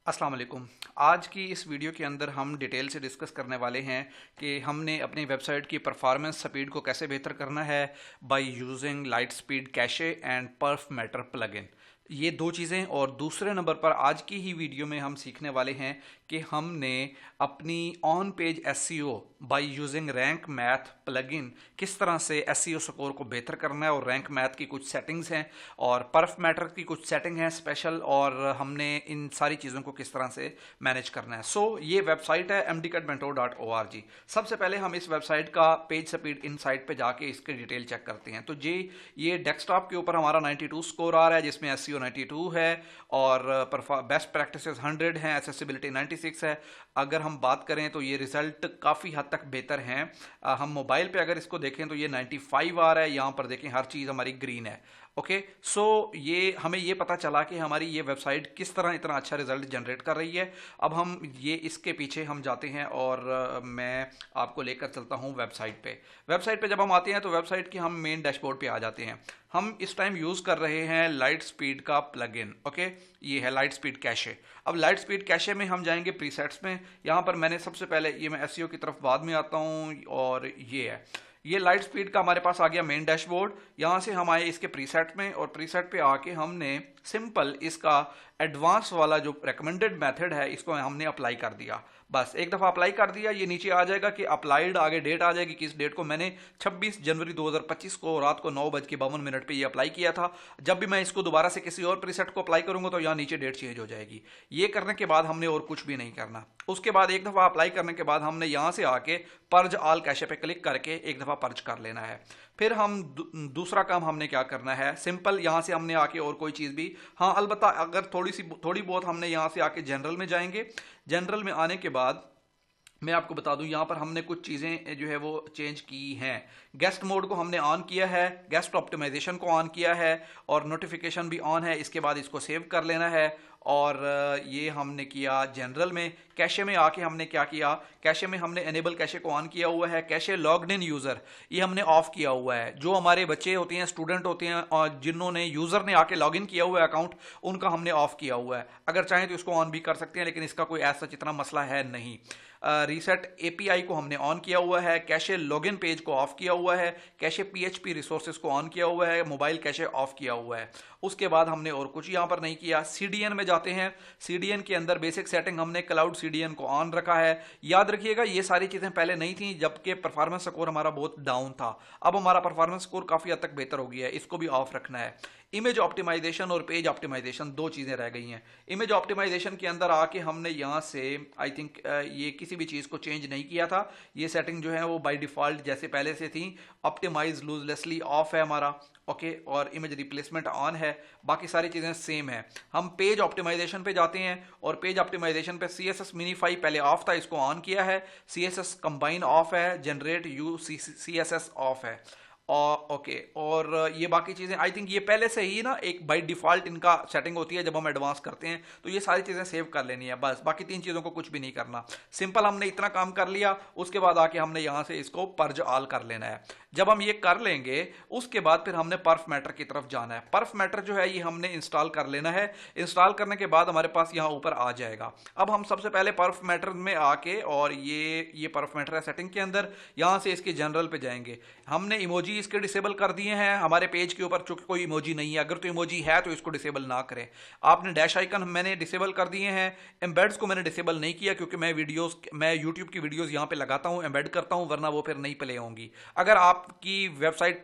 अस्सलाम वालेकुम। आज की इस वीडियो के अंदर हम डिटेल से डिस्कस करने वाले हैं कि हमने अपनी वेबसाइट की परफॉर्मेंस स्पीड को कैसे बेहतर करना है by using light speed cache and perf matter plugin. ये दो चीज़ें, और दूसरे नंबर पर आज की ही वीडियो में हम सीखने वाले हैं कि हमने अपनी on page SEO by using rank math plugin किस तरह से एसईओ स्कोर को बेहतर करना है, और रैंक मैथ की कुछ सेटिंग्स हैं और परफ मैटर की कुछ सेटिंग है स्पेशल, और हमने इन सारी चीज़ों को किस तरह से मैनेज करना है। ये वेबसाइट है mdcutmentor.org। सबसे पहले हम इस वेबसाइट का पेज स्पीड इनसाइट पे जाके इसकी डिटेल चेक करते हैं। तो ये डेस्कटॉप के ऊपर हमारा 92 स्कोर आ रहा है, जिसमें एसईओ 92 है और बेस्ट प्रैक्टिसेस 100 हैं, एक्सेसिबिलिटी 96 है। अगर हम बात करें तो ये रिजल्ट काफ़ी हद तक बेहतर हैं। हम मोबाइल पे अगर इसको देखें तो ये 95 आ रहा है, यहाँ पर देखें हर चीज़ हमारी ग्रीन है। ओके, ये हमें ये पता चला कि हमारी ये वेबसाइट किस तरह इतना अच्छा रिजल्ट जनरेट कर रही है। अब हम ये इसके पीछे हम जाते हैं और मैं आपको लेकर चलता हूँ वेबसाइट पे जब हम आते हैं तो वेबसाइट की हम मेन डैशबोर्ड पे आ जाते हैं। हम इस टाइम यूज़ कर रहे हैं लाइट स्पीड का प्लगइन। ओके, ये है लाइट स्पीड कैशे। अब लाइट स्पीड कैशे में हम जाएंगे प्रीसेट्स में। यहाँ पर मैंने सबसे पहले ये मैं एसईओ की तरफ बाद में आता हूँ, और ये है ये लाइट स्पीड का हमारे पास आ गया मेन डैशबोर्ड। यहाँ से हम आए इसके प्रीसेट में, और प्रीसेट पे आके हमने सिंपल इसका एडवांस वाला जो रिकमेंडेड मेथड है इसको हमने अप्लाई कर दिया। बस एक दफ़ा अप्लाई कर दिया, ये नीचे आ जाएगा कि अप्लाइड, आगे डेट आ जाएगी किस डेट को मैंने 26 जनवरी 2025 को रात को 9:52 पे ये अप्लाई किया था। जब भी मैं इसको दोबारा से किसी और प्रीसेट को अप्लाई करूंगा तो यहाँ नीचे डेट चेंज हो जाएगी। ये करने के बाद हमने और कुछ भी नहीं करना। उसके बाद एक दफ़ा अप्लाई करने के बाद हमने यहाँ से आके पर्ज ऑल कैशे पे क्लिक करके एक दफ़ा पर्ज कर लेना है। फिर हम दूसरा काम हमने क्या करना है, सिंपल यहाँ से हमने आके और कोई चीज़ भी, हाँ अलबत्ता अगर थोड़ी बहुत हमने यहाँ से आके जनरल में जाएंगे। जनरल में आने के बाद मैं आपको बता दूं यहाँ पर हमने कुछ चीज़ें जो है वो चेंज की हैं। गेस्ट मोड को हमने ऑन किया है, गेस्ट ऑप्टिमाइजेशन को ऑन किया है, और नोटिफिकेशन भी ऑन है। इसके बाद इसको सेव कर लेना है, और ये हमने किया जनरल में। कैशे में आके हमने क्या किया, कैशे में हमने एनेबल कैशे को ऑन किया हुआ है। कैशे लॉग्ड इन यूज़र ये हमने ऑफ किया हुआ है। जो हमारे बच्चे होते हैं, स्टूडेंट होते हैं, और जिन्होंने यूज़र ने आके लॉग इन किया हुआ है अकाउंट, उनका हमने ऑफ किया हुआ है। अगर चाहें तो इसको ऑन भी कर सकते हैं, लेकिन इसका कोई ऐसा इतना मसला है नहीं। रीसेट एपीआई को हमने ऑन किया हुआ है। कैशे लॉगिन पेज को ऑफ किया हुआ है। कैशे पीएचपी रिसोर्सेज को ऑन किया हुआ है। मोबाइल कैशे ऑफ किया हुआ है। उसके बाद हमने और कुछ यहाँ पर नहीं किया। सीडीएन में जाते हैं। सीडीएन के अंदर बेसिक सेटिंग हमने क्लाउड सीडीएन को ऑन रखा है। याद रखिएगा ये सारी चीज़ें पहले नहीं थी, जबकि परफॉर्मेंस स्कोर हमारा बहुत डाउन था। अब हमारा परफॉर्मेंस स्कोर काफ़ी हद तक बेहतर हो गया है, इसको भी ऑफ रखना है। इमेज ऑप्टिमाइजेशन और पेज ऑप्टिमाइजेशन दो चीज़ें रह गई हैं। इमेज ऑप्टिमाइजेशन के अंदर आके हमने यहाँ से आई थिंक ये किसी भी चीज़ को चेंज नहीं किया था। ये सेटिंग जो है वो बाय डिफ़ॉल्ट जैसे पहले से थी। ऑप्टिमाइज लूजलेसली ऑफ है हमारा, ओके, और इमेज रिप्लेसमेंट ऑन है। बाकी सारी चीज़ें सेम है। हम पेज ऑप्टिमाइजेशन पे जाते हैं, और पेज ऑप्टिमाइजेशन पे CSS मिनीफाई पहले ऑफ था, इसको ऑन किया है। CSS कंबाइन ऑफ है, जनरेट यू CSS ऑफ है। और ओके, और ये बाकी चीज़ें आई थिंक ये पहले से ही ना एक बाय डिफ़ॉल्ट इनका सेटिंग होती है। जब हम एडवांस करते हैं तो ये सारी चीज़ें सेव कर लेनी है, बस बाकी तीन चीज़ों को कुछ भी नहीं करना। सिंपल हमने इतना काम कर लिया। उसके बाद आके हमने यहाँ से इसको पर्ज ऑल कर लेना है। जब हम ये कर लेंगे उसके बाद फिर हमने परफ मैटर की तरफ जाना है। परफ मैटर जो है ये हमने इंस्टॉल कर लेना है। इंस्टॉल करने के बाद हमारे पास यहाँ ऊपर आ जाएगा। अब हम सबसे पहले परफ मैटर में आके, और ये परफ मैटर है सेटिंग के अंदर, यहाँ से इसके जनरल पे जाएंगे। हमने इमोजी इसके डिसेबल कर दिए हैं। हमारे पेज के ऊपर चूंकि कोई इमोजी नहीं है, अगर तो इमोजी है तो इसको डिसेबल ना करें। आपने डैश आइकन मैंने डिसेबल कर दिए हैं। एम्बेड्स को मैंने डिसेबल नहीं किया, क्योंकि मैं यूट्यूब की वीडियोस यहाँ पे लगाता हूँ, एम्बेड करता हूँ, वरना वो फिर नहीं प्ले होंगी। अगर आपकी वेबसाइट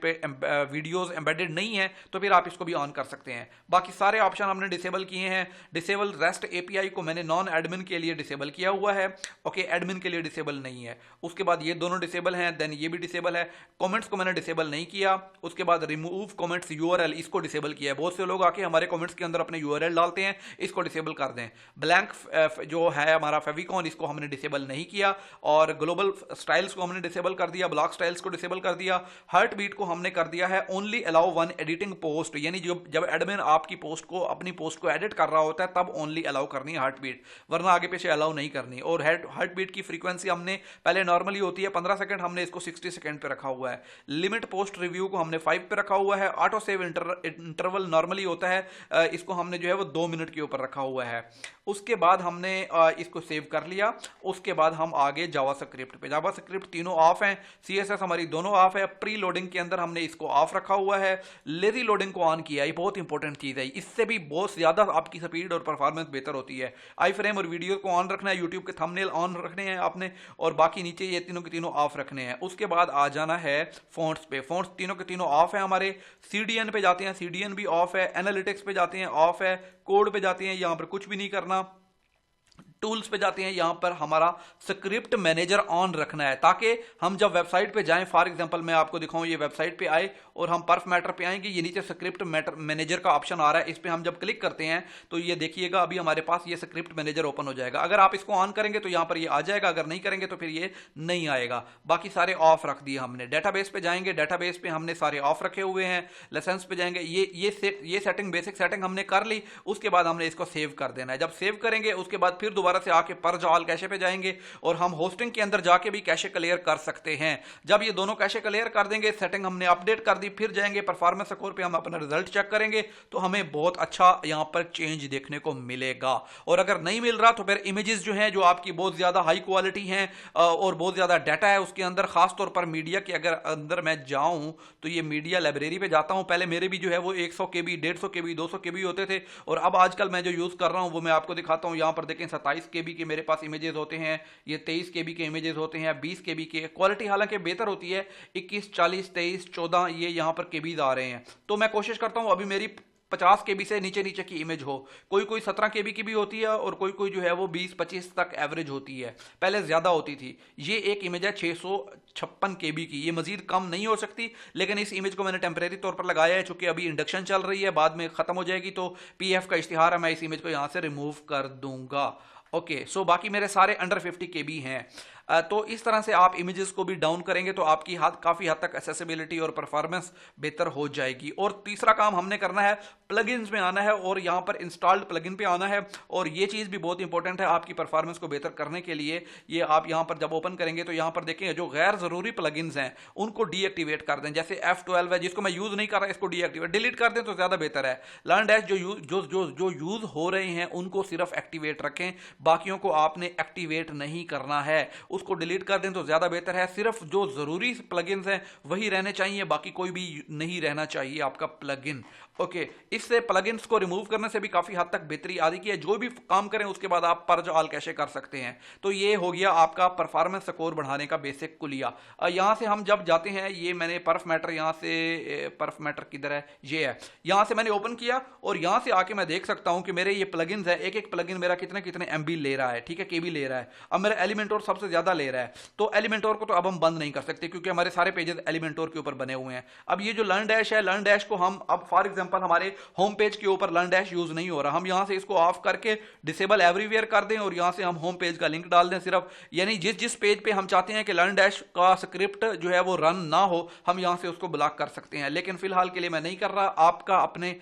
पे वीडियोस एम्बेडेड नहीं है तो फिर आप इसको भी ऑन कर सकते हैं। बाकी सारे ऑप्शन हमने डिसेबल किए हैं। डिसेबल रेस्ट एपीआई को मैंने नॉन एडमिन के लिए डिसेबल किया हुआ है, ओके, एडमिन के लिए डिसेबल नहीं है। उसके बाद ये दोनों डिसेबल हैं, देन ये भी डिसेबल है। कमेंट्स को मैंने डिसेबल नहीं किया। उसके बाद रिमूव कमेंट्स यूआरएल इसको डिसेबल किया है। बहुत से लोग आके हमारे कमेंट्स के अंदर अपने यूआरएल डालते हैं, इसको डिसेबल कर दें। ब्लैंक जो है हमारा फेविकॉन, इसको हमने डिसेबल नहीं किया। और ग्लोबल स्टाइल्स को हमने डिसेबल कर दिया, ब्लॉक स्टाइल्स को डिसेबल कर दिया। हार्ट बीट को हमने कर दिया है only allow one editing post, यानी जब एडमिन आपकी पोस्ट को, अपनी पोस्ट को एडिट कर रहा होता है तब ओनली अलाउ करनी है हार्ट बीट, वरना आगे पीछे अलाउ नहीं करनी। और हार्ट बीट की फ्रीक्वेंसी हमने पहले नॉर्मली होती है 15 सेकंड, हमने इसको 60 सेकंड पे रखा हुआ है। लिमिट पोस्ट रिव्यू को हमने 5 पे रखा हुआ है। ऑटो सेव इंटरवल नॉर्मली होता है, इसको हमने जो है वो 2 मिनट के ऊपर रखा हुआ है। उसके बाद हमने इसको सेव कर लिया। उसके बाद हम आगे जावास्क्रिप्ट पे, जावास्क्रिप्ट तीनों ऑफ हैं, सीएसएस हमारी दोनों ऑफ है। प्री लोडिंग के अंदर हमने इसको ऑफ रखा हुआ है, लेजी लोडिंग को ऑन किया। ये बहुत इंपॉर्टेंट चीज है, इससे भी बहुत ज्यादा आपकी स्पीड और परफॉर्मेंस बेहतर होती है। आई फ्रेम और वीडियो को ऑन रखना है, यूट्यूब के थंबनेल ऑन रखने हैं आपने, और बाकी नीचे ये तीनों के तीनों ऑफ रखने हैं। उसके बाद आ जाना है फॉन्ट्स पे, फॉन्ट्स तीनों के तीनों ऑफ है हमारे। सीडीएन पे जाते हैं, सीडीएन भी ऑफ है। एनालिटिक्स पे जाते हैं, ऑफ है। कोड पे जाते हैं, यहां पर कुछ भी नहीं करना। टूल्स पे जाते हैं, यहां पर हमारा स्क्रिप्ट मैनेजर ऑन रखना है, ताकि हम जब वेबसाइट पे जाएं, फॉर एग्जांपल मैं आपको दिखाऊं, ये वेबसाइट पे आए और हम पर्फ मैटर पे आएंगे, ये नीचे स्क्रिप्ट मैनेजर का ऑप्शन आ रहा है, इस पे हम जब क्लिक करते हैं तो ये देखिएगा अभी हमारे पास ये स्क्रिप्ट मैनेजर ओपन हो जाएगा। अगर आप इसको ऑन करेंगे तो यहां पर ये आ जाएगा, अगर नहीं करेंगे तो फिर ये नहीं आएगा। बाकी सारे ऑफ रख दिए हमने। डेटाबेस पे जाएंगे, डेटाबेस पे हमने सारे ऑफ रखे हुए हैं। लाइसेंस पे जाएंगे, ये सेटिंग, बेसिक सेटिंग हमने कर ली। उसके बाद हमने इसको सेव कर देना है। जब सेव करेंगे उसके बाद फिर दोबारा से आके पर्ज ऑल कैशे पे जाएंगे और हम होस्टिंग के अंदर जाके भी कैशे क्लियर कर सकते हैं। जब ये दोनों कैशे क्लियर कर देंगे, सेटिंग हमने अपडेट कर दी, फिर जाएंगे परफॉर्मेंस स्कोर पे, हम अपना रिजल्ट चेक करेंगे तो हमें बहुत अच्छा यहां पर चेंज देखने को मिलेगा। और अगर नहीं मिल रहा तो फिर इमेजेस जो हैं, जो आपकी बहुत ज्यादा हाई क्वालिटी हैं और बहुत ज्यादा डाटा है उसके अंदर, खासतौर पर मीडिया के अगर अंदर मैं जाऊं तो ये मीडिया लाइब्रेरी पे जाता हूं। पहले मेरे भी जो है वो 100 केबी, 150 केबी, 200 केबी होते थे, और अब आजकल मैं जो यूज कर रहा हूं वो मैं आपको दिखाता हूं। यहां पर देखें 27 केबी के मेरे पास इमेजेस होते हैं, ये 23 केबी के इमेजेस होते हैं, 20 केबी के। क्वालिटी हालांकि बेहतर होती है, 21, 40, 23, 14 ये यहां पर केबीज आ रहे हैं। तो मैं कोशिश करता हूं अभी मेरी 50 केबी से नीचे नीचे की इमेज हो। कोई 17 केबी की भी होती है और कोई जो है वो 20-25 तक एवरेज होती है, पहले ज्यादा होती थी। ये एक इमेज है 656 केबी की, ये मजीद कम नहीं हो सकती, लेकिन इस इमेज को मैंने टेम्परेरी तौर पर लगाया है, चूंकि अभी इंडक्शन चल रही है, बाद में खत्म हो जाएगी तो पीएफ का इश्तिहार है, मैं इस इमेज को यहां से रिमूव कर दूंगा। ओके, सो बाकी मेरे सारे अंडर 50 केबी हैं। तो इस तरह से आप इमेजेस को भी डाउन करेंगे तो आपकी काफी हद तक एक्सेसिबिलिटी और परफॉर्मेंस बेहतर हो जाएगी। और तीसरा काम हमने करना है, प्लगइन्स में आना है और यहां पर इंस्टॉल्ड प्लगइन पे आना है। और ये चीज भी बहुत इंपॉर्टेंट है आपकी परफॉर्मेंस को बेहतर करने के लिए। ये आप यहां पर जब ओपन करेंगे तो यहां पर देखेंगे जो गैर जरूरी प्लगइन्स हैं उनको डीएक्टिवेट कर दें। जैसे F12 है, जिसको मैं यूज नहीं कर रहा, इसको डीएक्टिवेट, डिलीट कर दें तो ज्यादा बेहतर है। लर्न डैश जो यूज हो रहे हैं उनको सिर्फ एक्टिवेट रखें, बाकियों को आपने एक्टिवेट नहीं करना है, उसको डिलीट कर दें तो ज्यादा बेहतर है। सिर्फ जो जरूरी प्लगइन्स हैं वही रहने चाहिए, बाकी कोई भी नहीं रहना चाहिए आपका प्लगइन। ओके, इससे प्लगइन्स को रिमूव करने से भी काफी हद तक बेहतरी आ रही है। जो भी काम करें उसके बाद आप पर्ज ऑल कैशे कर सकते हैं। तो ये हो गया आपका परफॉर्मेंस स्कोर बढ़ाने का बेसिक कुलिया। यहां से हम जब जाते हैं, ये मैंने पर्फ मैटर, यहां से पर्फ मैटर किधर है, ये है, यहां से मैंने ओपन किया और यहां से आके मैं देख सकता हूं कि मेरे ये प्लगइन्स है, एक एक प्लगइन मेरा कितने कितने एमबी ले रहा है, ठीक है, केबी ले रहा है। अब मेरा एलिमेंटोर सबसे ज्यादा ले रहा है, तो एलिमेंटोर को तो अब हम बंद नहीं कर सकते क्योंकि हमारे सारे पेजेस एलिमेंटोर के ऊपर बने हुए हैं। अब ये जो लर्न डैश है, लर्न डैश को हम अब फॉर एग्जांपल हमारे होम पेज के ऊपर लर्न डैश यूज नहीं हो रहा, हम यहां से इसको ऑफ करके डिसेबल एवरीवेयर कर दें और यहां से हम होम पेज का लिंक डाल दें सिर्फ, यानी जिस पेज पे हम चाहते हैं कि लर्न डैश का स्क्रिप्ट जो है वो रन ना हो, हम यहां से उसको ब्लॉक कर सकते हैं। लेकिन फिलहाल के लिए मैं नहीं कर रहा। आपका अपने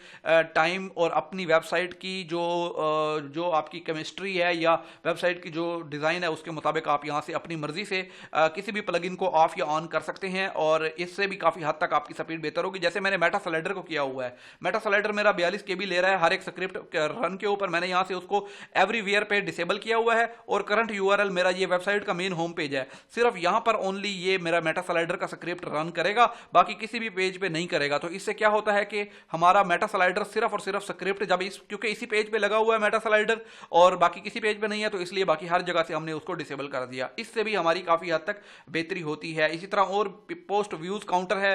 टाइम और अपनी वेबसाइट की जो आपकी केमिस्ट्री है या वेबसाइट की जो डिजाइन है उसके मुताबिक आप यहां से अपनी मर्जी से किसी भी प्लगइन को ऑफ या ऑन कर सकते हैं और इससे भी काफी हद तक आपकी स्पीड बेहतर होगी। जैसे मैंने मेटा स्लाइडर को किया हुआ है, मेटा स्लाइडर मेरा 42 केबी ले रहा है हर एक स्क्रिप्ट रन के ऊपर। मैंने यहां से उसको एवरीवेयर पे डिसेबल किया हुआ है और करंट यूआरएल मेरा ये वेबसाइट का मेन होम पेज है, सिर्फ यहां पर ओनली ये मेरा मेटा स्लाइडर का स्क्रिप्ट रन करेगा, बाकी किसी भी पेज पे नहीं करेगा। तो इससे क्या होता है कि हमारा मेटा स्लाइडर सिर्फ और सिर्फ स्क्रिप्ट जब क्योंकि इसी पेज पे लगा हुआ है मेटा स्लाइडर और बाकी किसी पेज पे नहीं है, तो इसलिए बाकी हर जगह से हमने उसको डिसेबल कर दिया। इससे भी हमारी काफी हद तक बेहतरी होती है। इसी तरह और पोस्ट व्यूज काउंटर है,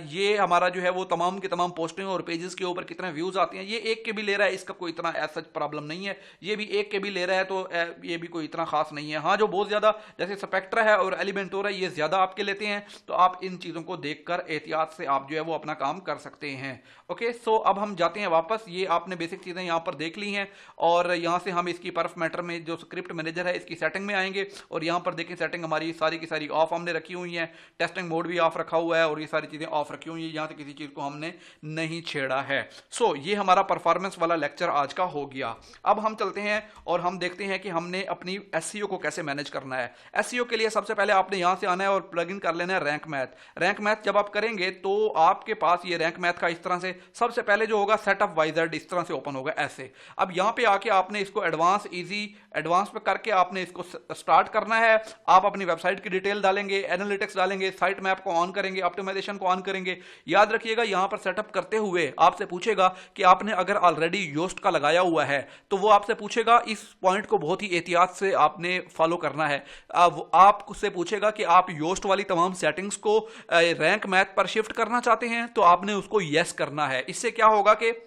ये हमारा जो है वो तमाम के तमाम पोस्टिंग और पेजेस के ऊपर कितने व्यूज आते हैं, ये 1 केबी ले रहा है, इसका कोई इतना सच प्रॉब्लम नहीं है। ये भी 1 केबी ले रहा है तो ये भी कोई इतना खास नहीं है। हाँ, जो बहुत ज्यादा जैसे स्पेक्ट्रा है और एलिमेंटोर है ये ज्यादा आपके लेते हैं, तो आप इन चीजों को देखकर एहतियात से आप जो है वो अपना काम कर सकते हैं। ओके, सो अब हम जाते हैं वापस। ये आपने बेसिक चीजें यहां पर देख ली हैं और यहां से हम इसकी पर्फ मैटर में जो स्क्रिप्ट मैनेजर है इसकी सेटिंग में आएंगे और यहां यहाँ पर देखें सेटिंग हमारी सारी की सारी ऑफ हमने रखी हुई है, टेस्टिंग मोड भी ऑफ रखा हुआ है और ये सारी चीजें ऑफ रखी हुई है, यहाँ से किसी चीज को हमने नहीं छेड़ा है। सो ये हमारा परफॉर्मेंस वाला लेक्चर आज का हो गया। अब हम चलते हैं और हम देखते हैं कि हमने अपनी एसईओ को कैसे मैनेज करना है। एसईओ के लिए सबसे पहले आपने यहां से आना है और प्लग इन कर लेना है रैंक मैथ। रैंक मैथ जब आप करेंगे तो आपके पास ये रैंक मैथ का इस तरह से सबसे पहले जो होगा सेटअप वाइजर्ड इस तरह से ओपन होगा ऐसे। अब यहां पे आके आपने इसको एडवांस इजी एडवांस पे करके आपने इसको स्टार्ट करना है। आप अपनी वेबसाइट की डिटेल डालेंगे, एनालिटिक्स डालेंगे, साइट मैप को ऑन करेंगे, ऑप्टिमाइजेशन को ऑन करेंगे। याद रखिएगा यहां पर सेटअप करते हुए आपसे पूछेगा कि आपने अगर ऑलरेडी योस्ट का लगाया हुआ है तो वो आपसे पूछेगा, इस पॉइंट को बहुत ही एहतियात से आपने फॉलो करना है। अब आप उससे पूछेगा कि आप योस्ट वाली तमाम सेटिंग्स को रैंक मैथ पर शिफ्ट करना चाहते हैं, तो आपने उसको यस करना है। इससे क्या होगा कि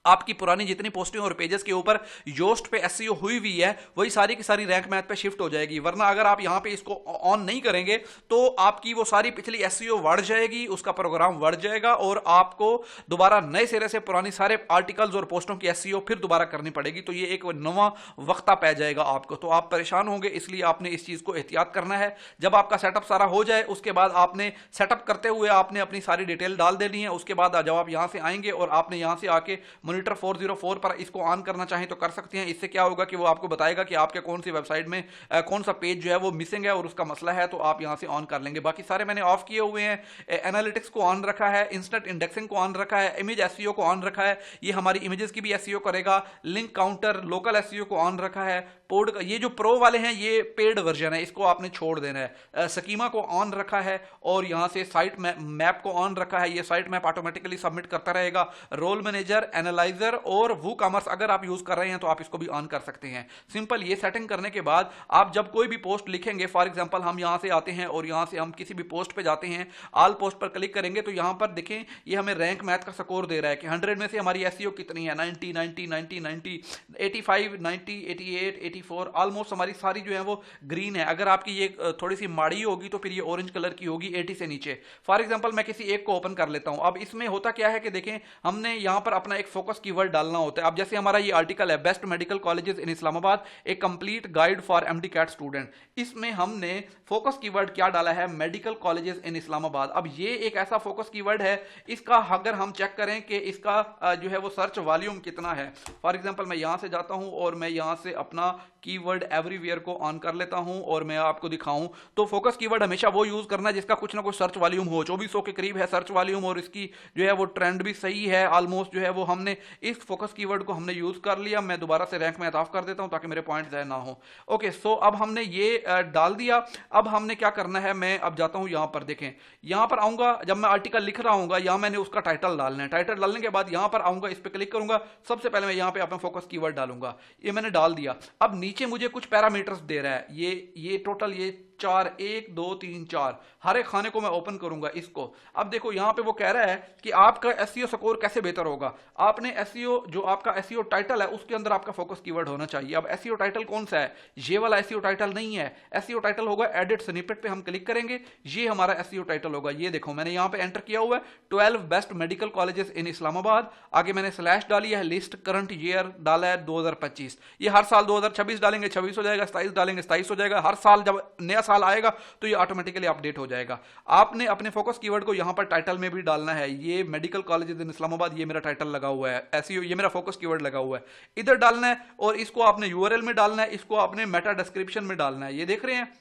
आपकी पुरानी जितनी पोस्टिंग और पेजेस के ऊपर योस्ट पे एसईओ हुई हुई है वही सारी की सारी रैंक मैथ पे शिफ्ट हो जाएगी। वरना अगर आप यहां पे इसको ऑन नहीं करेंगे तो आपकी वो सारी पिछली एसईओ बढ़ जाएगी, उसका प्रोग्राम बढ़ जाएगा और आपको दोबारा नए सिरे से पुरानी सारे आर्टिकल्स और पोस्टों की एसईओ फिर दोबारा करनी पड़ेगी। तो ये एक नवा वक्ता पै जाएगा आपको, तो आप परेशान होंगे। इसलिए आपने इस चीज को एहतियात करना है। जब आपका सेटअप सारा हो जाए उसके बाद आपने सेटअप करते हुए आपने अपनी सारी डिटेल डाल देनी है। उसके बाद जब आप यहां से आएंगे और आपने यहां से आके मॉनिटर 404 पर इसको ऑन करना चाहें तो कर सकते हैं। इससे क्या होगा कि वो आपको बताएगा कि आपके कौन सी वेबसाइट में कौन सा पेज जो है वो मिसिंग है और उसका मसला है, तो आप यहां से ऑन कर लेंगे। बाकी सारे मैंने ऑफ किए हुए हैं। एनालिटिक्स को ऑन रखा है, इंस्टेंट इंडेक्सिंग को ऑन रखा है, इमेज एसईओ को ऑन रखा है, ये हमारी इमेजेस की भी एसईओ करेगा। लिंक काउंटर, लोकल एसईओ को ऑन रखा है। पोड ये जो प्रो वाले हैं ये पेड वर्जन है, इसको आपने छोड़ देना है। स्कीमा को ऑन रखा है और यहां से साइट मैप को ऑन रखा है, ये साइट मैप ऑटोमेटिकली सबमिट करता रहेगा। रोल मैनेजर, एनालाइजर और वूकॉमर्स अगर आप यूज कर रहे हैं तो आप इसको भी ऑन कर सकते हैं। सिंपल ये सेटिंग करने के बाद आप जब कोई भी पोस्ट लिखेंगे, फॉर एग्जांपल हम यहां से आते हैं और यहां से हम किसी भी पोस्ट पे जाते हैं, ऑल पोस्ट पर क्लिक करेंगे तो यहां पर देखें ये हमें रैंक मैथ का स्कोर दे रहा है कि 100 में से हमारी एसईओ कितनी है, 90 90 90 90 85 90 88 84, ऑलमोस्ट हमारी सारी जो है वो ग्रीन है। अगर आपकी ये थोड़ी सी माड़ी होगी तो फिर ये ऑरेंज कलर की होगी 80 से नीचे। फॉर एग्जांपल मैं किसी एक को ओपन कर लेता हूं। अब इसमें होता क्या है कि देखें हमने यहां पर अपना एक फोकस कीवर्ड डालना होता है। अब जैसे हमारा ये आर्टिकल है best medical colleges in Islamabad, a complete guide for MD CAT student, इसमें हमने फोकस कीवर्ड क्या डाला है, मेडिकल कॉलेजेस इन इस्लामाबाद। अब ये एक ऐसा फोकस कीवर्ड है, इसका अगर हम चेक करें कि इसका जो है वो सर्च वॉल्यूम कितना है। फॉर एग्जांपल मैं यहां से जाता हूं और मैं यहां से अपना कीवर्ड एवरीवेयर को ऑन कर लेता हूं और मैं आपको दिखाऊं तो फोकस कीवर्ड हमेशा वो यूज करना है जिसका कुछ ना कुछ सर्च वॉल्यूम हो। 2400 के करीब है सर्च वॉल्यूम और इसकी जो है वो ट्रेंड भी सही है ऑलमोस्ट। जो है वो हमने इस फोकस कीवर्ड को हमने यूज कर लिया। मैं दोबारा से रैंक मैथ ऑफ कर देता हूं ताकि मेरे पॉइंट ज़ाया ना हो। ओके, सो अब हमने ये डाल दिया। अब हमने क्या करना है, मैं अब जाता हूं यहां पर, देखें यहां पर आऊंगा, जब मैं आर्टिकल लिख रहा हूंगा यहां मैंने उसका टाइटल डालना है। टाइटल डालने के बाद यहां पर आऊंगा, इस पर क्लिक करूंगा, सबसे पहले मैं यहां पे अपना फोकस कीवर्ड डालूंगा। ये मैंने डाल दिया। अब नीचे मुझे कुछ पैरामीटर्स दे रहा है, ये टोटल ये 4 1 2 3 4 हर एक खाने को मैं ओपन करूंगा इसको। अब देखो यहां पे वो कह रहा है कि आपका एसईओ स्कोर कैसे बेहतर होगा। आपने एसईओ जो आपका एसईओ टाइटल है उसके अंदर आपका फोकस कीवर्ड होना चाहिए। अब एसईओ टाइटल कौन सा है, ये वाला एसईओ टाइटल नहीं है। एसईओ टाइटल होगा एडिट स्निपेट पे हम क्लिक करेंगे, ये हमारा एसईओ टाइटल होगा। ये देखो मैंने यहां पे एंटर किया हुआ है 12 best medical colleges in Islamabad. आगे मैंने स्लैश डाली है, लिस्ट करंट ईयर डाला है 2025। ये हर साल 2026 डालेंगे 26 हो जाएगा, 27 डालेंगे 27 हो जाएगा। हर साल जब नया साल आएगा तो ये ऑटोमेटिकली अपडेट हो जाएगा। आपने अपने फोकस कीवर्ड को यहां पर टाइटल में भी डालना है। ये मेडिकल कॉलेजेस इन इस्लामाबाद, ये मेरा टाइटल लगा हुआ है, एसईओ ये मेरा फोकस कीवर्ड लगा हुआ है, इधर डालना है। और इसको आपने यूआरएल में डालना है, इसको आपने मेटा डिस्क्रिप्शन में डालना है। ये देख रहे हैं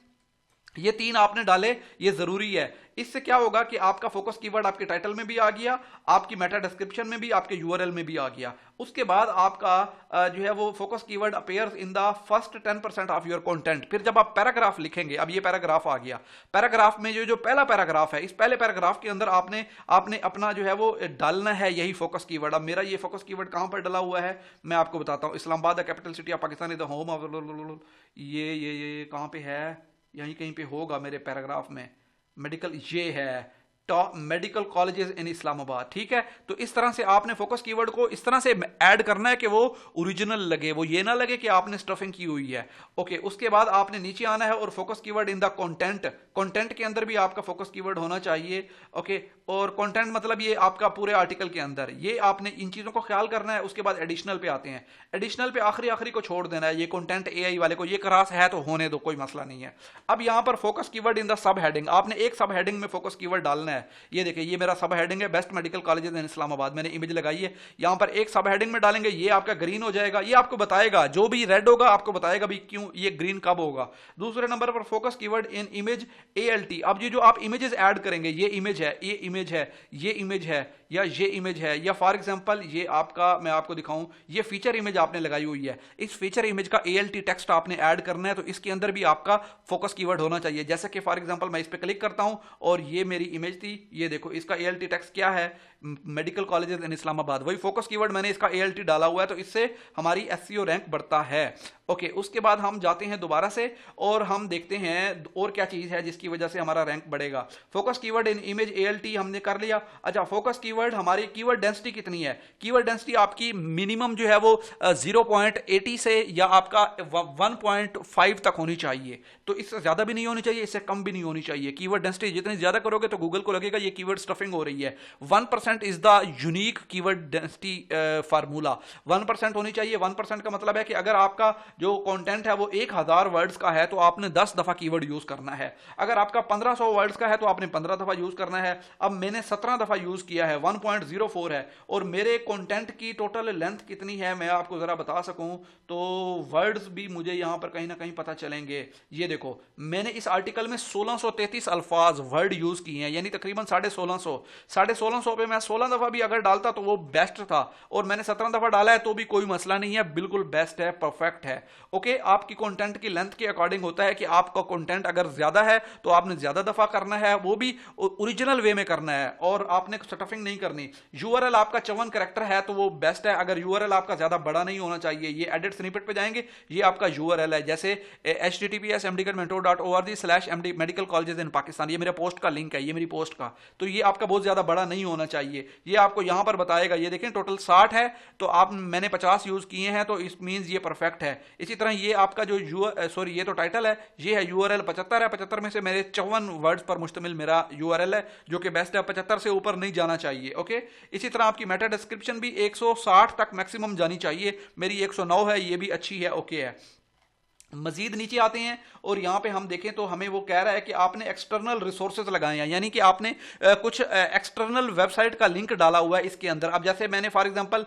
ये 3 आपने डाले, ये जरूरी है। इससे क्या होगा कि आपका फोकस कीवर्ड आपके टाइटल में भी आ गया, आपकी मेटा डिस्क्रिप्शन में भी, आपके यूआरएल में भी आ गया। उसके बाद आपका जो है वो focus keyword appears in the first 10% of your content. फिर जब आप पैराग्राफ लिखेंगे, अब ये पैराग्राफ आ गया, पैराग्राफ में जो पहला पैराग्राफ है, इस पहले पैराग्राफ के अंदर आपने अपना जो है वो डालना है यही फोकस कीवर्ड। अब मेरा ये फोकस कीवर्ड कहां पर डाला हुआ है मैं आपको बताता हूं। Islamabad the capital city of Pakistan is the home of, ये कहां पे है, यहीं कहीं पे होगा मेरे पैराग्राफ में। मेडिकल ये है, मेडिकल कॉलेजेस इन इस्लामाबाद। ठीक है, तो इस तरह से आपने फोकस कीवर्ड को इस तरह से ऐड करना है कि वो ओरिजिनल लगे, वो ये ना लगे कि आपने स्टफिंग की हुई है। ओके, उसके बाद आपने नीचे आना है और focus keyword in the content, content के अंदर भी आपका फोकस कीवर्ड होना चाहिए। ओके, और कंटेंट मतलब ये आपका पूरे आर्टिकल के अंदर, ये आपने इन चीजों को ख्याल करना है। उसके बाद एडिशनल पे आते हैं, एडिशनल पे आखिरी को छोड़ देना है, ये कंटेंट एआई वाले को ये क्रास है तो होने दो, कोई मसला नहीं है। अब यहां पर focus keyword in the sub heading, आपने एक सब हेडिंग में फोकस कीवर्ड डालना है। ये देखिए, ये मेरा सब हेडिंग है, best medical colleges in Islamabad, मैंने इमेज लगाई है। यहां पर एक सब हेडिंग में डालेंगे, ये आपका ग्रीन हो जाएगा, ये आपको बताएगा, जो भी रेड होगा आपको बताएगा भी क्यों ये ग्रीन कब होगा। दूसरे नंबर पर फोकस कीवर्ड इन इमेज ALT, अब ये जो आप इमेजेस ऐड करेंगे, ये इमेज है, ये इमेज है, ये इमेज है, या ये इमेज है, या फॉर एग्जांपल ये आपका, मैं आपको दिखाऊं, ये फीचर इमेज आपने लगाई हुई है, इस फीचर इमेज का ALT टेक्स्ट आपने ऐड करना है, तो इसके अंदर भी आपका फोकस कीवर्ड होना चाहिए। जैसे कि फॉर एग्जांपल मैं इस पे क्लिक करता हूं और ये मेरी इमेज थी, ये देखो इसका ALT टेक्स्ट क्या है, मेडिकल कॉलेजेस इन इस्लामाबाद, वही फोकस कीवर्ड मैंने इसका ALT डाला हुआ है, तो इससे हमारी SEO रैंक बढ़ता है। ओके, उसके बाद हम जाते हैं दोबारा से और हम देखते हैं और क्या चीज है जिसकी वजह से हमारा रैंक बढ़ेगा। फोकस कीवर्ड इन इमेज ALT हमने कर लिया। अच्छा, फोकस कीवर्ड, हमारी कीवर्ड डेंसिटी कितनी है? कीवर्ड डेंसिटी आपकी मिनिमम जो है वो 0.80 से या आपका 1.5 तक होनी चाहिए, तो इससे ज्यादा भी नहीं होनी चाहिए, इससे कम भी नहीं होनी चाहिए। कीवर्ड डेंसिटी जितनी ज्यादा करोगे तो गूगल को लगेगा ये कीवर्ड स्टफिंग हो रही है। 1% is the unique keyword density formula, 1% होनी चाहिए। 1% का मतलब है कि अगर आपका जो कंटेंट है वो 1000 वर्ड्स का है तो आपने 10 दफा कीवर्ड यूज करना है। अगर आपका 1500 वर्ड्स का है तो आपने 15 दफा यूज करना है। अब मैंने 17 दफा यूज किया है, 1.04 है, और मेरे कंटेंट की टोटल लेंथ कितनी है मैं आपको जरा बता सकूं तो वर्ड्स भी मुझे यहां पर कहीं ना कहीं पता चलेंगे। ये देखो, मैंने इस आर्टिकल में 1633 अल्फाज वर्ड यूज किए हैं, यानी तकरीबन 1650 पे मैं 16 दफा भी अगर डालता तो वो बेस्ट था, और मैंने 17 दफा डाला है तो भी कोई मसला नहीं है, बिल्कुल बेस्ट है, परफेक्ट है। ओके, आपकी कंटेंट की लेंथ के अकॉर्डिंग होता है कि आपका कंटेंट अगर ज्यादा है तो आपने ज्यादा दफा करना है, वो भी ओरिजिनल वे में करना है, और आपने स्टफिंग नहीं करनी। URL आपका 54 कैरेक्टर है तो वो बेस्ट है। अगर URL आपका ज्यादा बड़ा नहीं होना चाहिए, ये एडिट स्निपेट पे जाएंगे, ये आपका URL है, जैसे https:/md मेडिकल कॉलेजेस इन पाकिस्तान, ये मेरे पोस्ट का लिंक है, ये मेरी पोस्ट का, तो ये आपका बहुत ज्यादा बड़ा नहीं होना चाहिए। ये आपको यहां पर बताएगा, ये देखें टोटल 60 है तो आप मैंने 50 यूज किए हैं, तो इस मींस ये परफेक्ट है। इसी तरह ये आपका जो ये तो टाइटल है, ये है URL 75 है, 75 में से मेरे 54 वर्ड्स पर मुश्तमिल मेरा URL है, जो कि बेस्ट है, 75 से ऊपर नहीं जाना चाहिए। ओके, इसी तरह आपकी मेटा डिस्क्रिप्शन भी 160 तक मैक्सिमम जानी चाहिए, मेरी 109 है, ये भी अच्छी है, ओके है। मजीद नीचे आते हैं और यहां पे हम देखें तो हमें वो कह रहा है कि आपने एक्सटर्नल रिसोर्सेज लगाए हैं, यानी कि आपने कुछ एक्सटर्नल वेबसाइट का लिंक डाला हुआ है इसके अंदर। अब जैसे मैंने फॉर एग्जांपल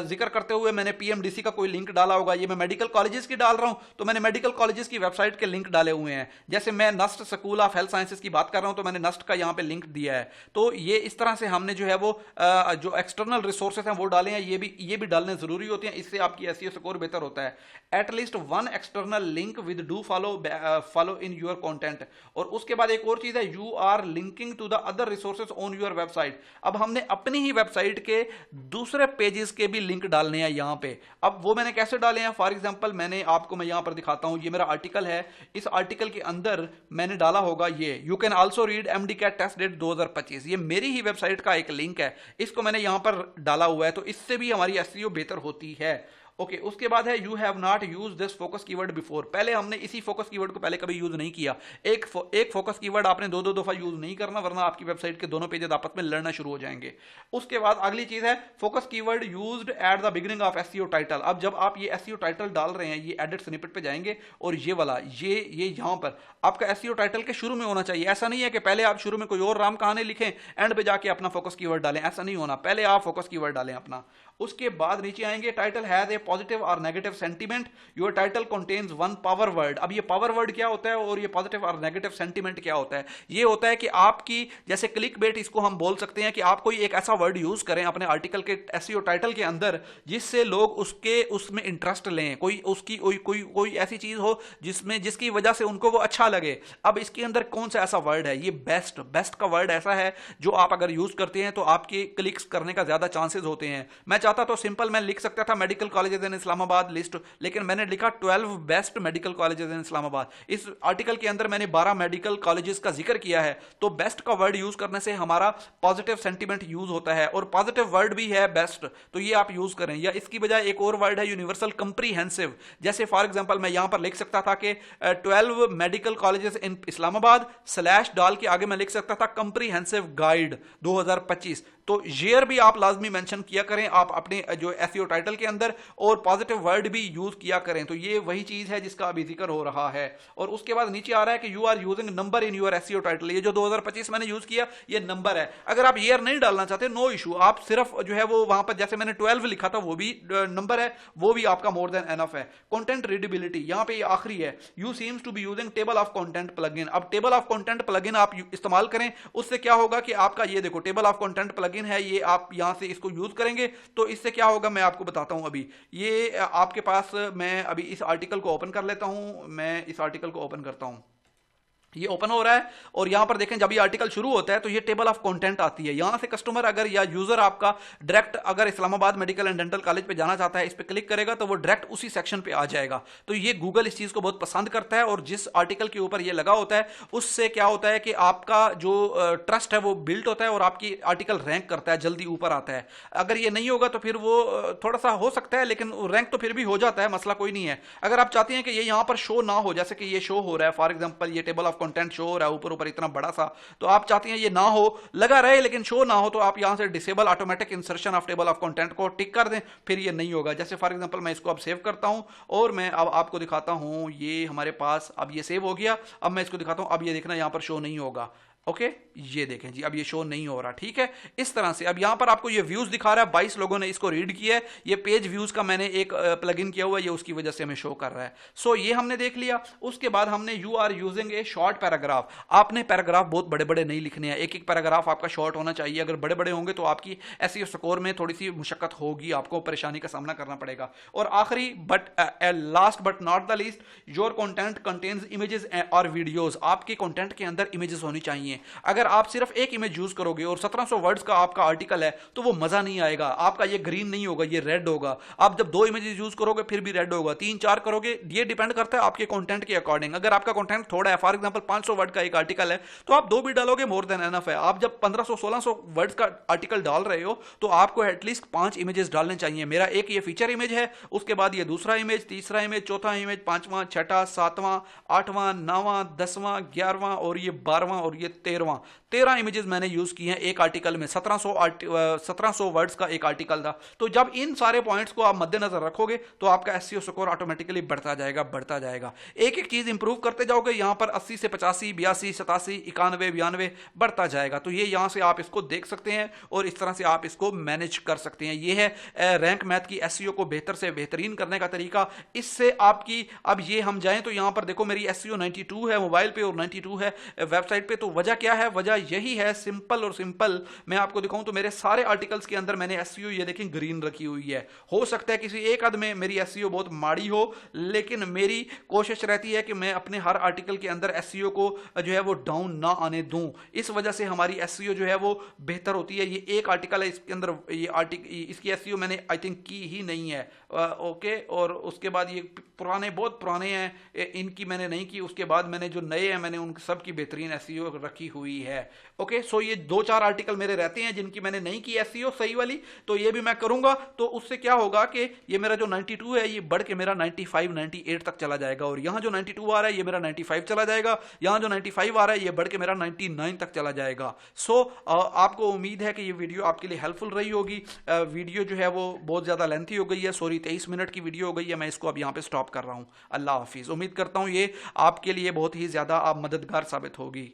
जिक्र करते हुए मैंने PMDC का कोई लिंक डाला होगा, ये मैं मेडिकल कॉलेजेस की डाल रहा हूं तो मैंने मेडिकल कॉलेजेस की वेबसाइट के लिंक डाले हुए हैं। जैसे मैं NUST school of health sciences की बात कर रहा हूं तो मैंने नस्ट का यहां पे लिंक दिया है। तो ये इस तरह से हमने जो है वो जो एक्सटर्नल रिसोर्सेज हैं वो डाले हैं, ये भी डालने जरूरी होते हैं, इससे आपकी SEO स्कोर बेहतर होता है। At least one external link with do follow in your content. और उसके बाद एक और चीज है, you are linking to the other resources on your website. अब हमने अपनी ही वेबसाइट के दूसरे पेजेस के भी लिंक डालने हैं यहां पे। अब वो मैंने कैसे डाले हैं, फॉर एग्जांपल मैं यहां पर दिखाता हूं, ये मेरा आर्टिकल है, इस आर्टिकल के अंदर मैंने डाला होगा ये you can also read MDCAT test date 2025, ये मेरी ही वेबसाइट का एक लिंक है, इसको मैंने यहां पर डाला हुआ है, तो इससे भी हमारी SEO बेहतर होती है। ओके, उसके बाद है you have not use this focus keyword before, पहले हमने इसी फोकस कीवर्ड को पहले कभी यूज नहीं किया। एक फोकस कीवर्ड आपने दो दफा यूज नहीं करना, वरना आपकी वेबसाइट के दोनों पेजेस आपस में लड़ना शुरू हो जाएंगे। उसके बाद अगली चीज है focus keyword used at the beginning of SEO title. अब जब आप ये SEO टाइटल डाल रहे हैं, ये एडिट स्निपेट पे जाएंगे और ये वाला ये यहां पर आपका SEO टाइटल के शुरू में होना चाहिए। ऐसा नहीं है कि पहले आप शुरू में कोई और राम कहानी लिखें, एंड पे जाके अपना फोकस कीवर्ड डालें, ऐसा नहीं होना, पहले आप फोकस कीवर्ड डालें अपना। उसके बाद नीचे आएंगे, टाइटल हैज ए पॉजिटिव और negative sentiment, your title contains one power word. अब ये पावर वर्ड क्या होता है और ये पॉजिटिव और नेगेटिव सेंटीमेंट क्या होता है? ये होता है कि आपकी जैसे क्लिक बेट इसको हम बोल सकते हैं कि आप कोई एक ऐसा वर्ड यूज करें अपने आर्टिकल के SEO टाइटल के अंदर जिससे लोग उसमें इंटरेस्ट लें, कोई ऐसी चीज हो जिसकी वजह से उनको वो अच्छा लगे। अब इसके अंदर कौन सा ऐसा वर्ड है, ये बेस्ट का वर्ड ऐसा है जो आप अगर यूज करते हैं तो आपके क्लिक्स करने का ज्यादा चांसेस होते हैं। मैं चाहता चाहता तो सिंपल मैं लिख सकता था medical colleges in Islamabad list, लेकिन मैंने लिखा 12 best medical colleges in Islamabad. इस आर्टिकल के अंदर मैंने 12 मेडिकल कॉलेजेस का जिक्र किया है, तो बेस्ट का वर्ड यूज करने से हमारा पॉजिटिव सेंटीमेंट यूज होता है, और पॉजिटिव वर्ड भी है बेस्ट, तो ये आप यूज करें। या इसकी बजाय एक और वर्ड है यूनिवर्सल कंप्रीहेंसिव। जैसे फॉर एग्जांपल मैं यहां पर लिख सकता था कि 12 medical colleges in Islamabad slash डाल के आगे मैं लिख सकता था कंप्रीहेंसिव गाइड 2025। तो येयर भी आप लाजमी मेंशन किया करें आप अपने जो एसईओ टाइटल के अंदर, और पॉजिटिव वर्ड भी यूज किया करें। तो ये वही चीज है जिसका अभी जिक्र हो रहा है। और उसके बाद नीचे आ रहा है कि you are using number in your SEO title. ये जो 2025 मैंने यूज किया ये नंबर है। अगर आप ईयर नहीं डालना चाहते नो इशू, आप सिर्फ जो है वो वहां पर जैसे मैंने 12 लिखा था वो भी नंबर है, वो भी आपका मोर देन एनफ है। कंटेंट रीडेबिलिटी यहां पे ये आखिरी है, you seems to be using table of content plugin. अब टेबल ऑफ कंटेंट प्लगइन आप इस्तेमाल करें, उससे क्या होगा कि आपका ये देखो टेबल ऑफ कंटेंट प्लगइन है, ये आप यहां से इसको यूज करेंगे तो इससे क्या होगा मैं आपको बताता हूं। अभी ये आपके पास, मैं अभी इस आर्टिकल को ओपन कर लेता हूं, मैं इस आर्टिकल को ओपन करता हूं, ये ओपन हो रहा है। और यहां पर देखें जब ये आर्टिकल शुरू होता है तो ये टेबल ऑफ कंटेंट आती है। यहां से कस्टमर अगर या यूजर आपका डायरेक्ट अगर Islamabad medical and dental college पे जाना चाहता है, इस पे क्लिक करेगा तो वो डायरेक्ट उसी सेक्शन पे आ जाएगा। तो ये गूगल इस चीज को बहुत पसंद करता है, और जिस आर्टिकल के ऊपर ये लगा होता है उससे क्या होता है कि आपका जो ट्रस्ट है वो बिल्ड होता है, और आपकी आर्टिकल रैंक करता है, जल्दी ऊपर आता है। अगर ये नहीं होगा तो फिर वो थोड़ा सा हो सकता है, लेकिन रैंक तो फिर भी हो जाता है, मसला कोई नहीं है। अगर आप चाहते हैं कि ये यहां पर शो ना हो, जैसे कि ये शो हो रहा है फॉर एग्जाम्पल, ये टेबल ऑफ कंटेंट शो हो रहा है ऊपर इतना बड़ा सा, तो आप चाहते हैं ये ना हो, लगा रहे लेकिन शो ना हो, तो आप यहां से disable automatic insertion of table of content को टिक कर दें, फिर ये नहीं होगा। जैसे फॉर एग्जांपल मैं इसको अब सेव करता हूं और मैं अब आपको दिखाता हूं, ये हमारे पास अब ये सेव हो गया। अब मैं इसको दिखाता हूं, अब ये देखना यहां पर शो नहीं होगा। ओके ये देखें जी, अब ये शो नहीं हो रहा, ठीक है। इस तरह से अब यहां पर आपको ये व्यूज दिखा रहा है, 22 लोगों ने इसको रीड किया है। ये पेज व्यूज का मैंने एक प्लगइन किया हुआ है, ये उसकी वजह से हमें शो कर रहा है। सो ये हमने देख लिया। उसके बाद हमने you are using a short paragraph. आपने पैराग्राफ बहुत बड़े बड़े नहीं लिखने हैं, एक एक पैराग्राफ आपका शॉर्ट होना चाहिए। अगर बड़े बड़े होंगे तो आपकी एसईओ स्कोर में थोड़ी सी मुशक्कत होगी, आपको परेशानी का सामना करना पड़ेगा। और आखिरी but last but not the least, your content contains images और वीडियोस। आपके कंटेंट के अंदर इमेजेस होनी चाहिए। अगर आप सिर्फ एक इमेज यूज करोगे और 1700 वर्ड्स का आपका आर्टिकल है तो वो मजा नहीं आएगा। आपका ये ग्रीन नहीं होगा, ये रेड होगा। आप जब 2 इमेजेस यूज करोगे फिर भी रेड होगा, 3-4 करोगे, ये डिपेंड करता है आपके कंटेंट के अकॉर्डिंग। अगर आपका कंटेंट थोड़ा है, फॉर एग्जांपल 500 वर्ड का एक आर्टिकल है, तो आप 2 भी डालोगे मोर देन एनफ है। आप जब 1500-1600 वर्ड्स का आर्टिकल डाल रहे हो तो आपको एटलीस्ट 5 इमेजेस डालने चाहिए। मेरा एक ये फीचर इमेज है, उसके बाद ये दूसरा इमेज, तीसरा इमेज, चौथा इमेज, 5वां, 6वां, 7वां, 8वां, 9वां, 10वां, 11वां और ये 12वां और ये 13वां। 13 इमेजेस मैंने यूज किए हैं एक आर्टिकल में। 1700 वर्ड्स का एक आर्टिकल था। तो जब इन सारे पॉइंट्स को आप मद्देनजर रखोगे तो आपका एसईओ स्कोर ऑटोमेटिकली बढ़ता जाएगा, बढ़ता जाएगा। एक एक चीज इंप्रूव करते जाओगे, यहां पर 80 से 85, 82, 87, 91, 92 बढ़ता जाएगा। तो ये यहां से आप इसको देख सकते हैं और इस तरह से आप इसको मैनेज कर सकते हैं। ये है रैंक मैथ की एसईओ को बेहतर से बेहतरीन करने का तरीका। इससे आपकी, अब ये हम जाएं तो यहां पर देखो मेरी एसईओ 92 है मोबाइल पे और 92 है वेबसाइट पे। तो वजह क्या है? वजह यही है, सिंपल और सिंपल मैं आपको दिखाऊं तो मेरे सारे आर्टिकल्स के अंदर मैंने एसईओ ये देखें ग्रीन रखी हुई है। हो सकता है किसी एक आध में मेरी एसईओ बहुत माड़ी हो, लेकिन मेरी कोशिश रहती है कि मैं अपने हर आर्टिकल के अंदर एसईओ को जो है वो डाउन ना आने दूं। इस वजह से हमारी एसईओ जो है वो बेहतर होती है। ये एक आर्टिकल है, इसके अंदर ये आर्टिकल, इसकी एसईओ मैंने आई थिंक की ही नहीं है। ओके, और उसके बाद ये पुराने, बहुत पुराने हैं, इनकी मैंने नहीं की। उसके बाद मैंने जो नए हैं मैंने उन सब की बेहतरीन एसईओ रखी हुई है। ओके, सो ये 2-4 आर्टिकल मेरे रहते हैं जिनकी मैंने नहीं की एसईओ सही वाली, तो ये भी मैं करूंगा। तो उससे क्या होगा कि ये मेरा जो 92 है ये बढ़ के मेरा 95-98 तक चला जाएगा। और यहां जो 92 आ रहा है ये मेरा 95 चला जाएगा। यहां जो 95 आ रहा है ये बढ़ के मेरा 99 तक चला जाएगा। सो आपको उम्मीद है कि ये वीडियो आपके लिए हेल्पफुल रही होगी। वीडियो जो है वो बहुत ज्यादा लेंथी हो गई है, सॉरी 23 मिनट की वीडियो हो गई है। मैं इसको अब यहां पे स्टॉप कर रहा हूं। अल्लाह हाफिज। उम्मीद करता हूं ये आपके लिए बहुत ही ज्यादा मददगार साबित होगी।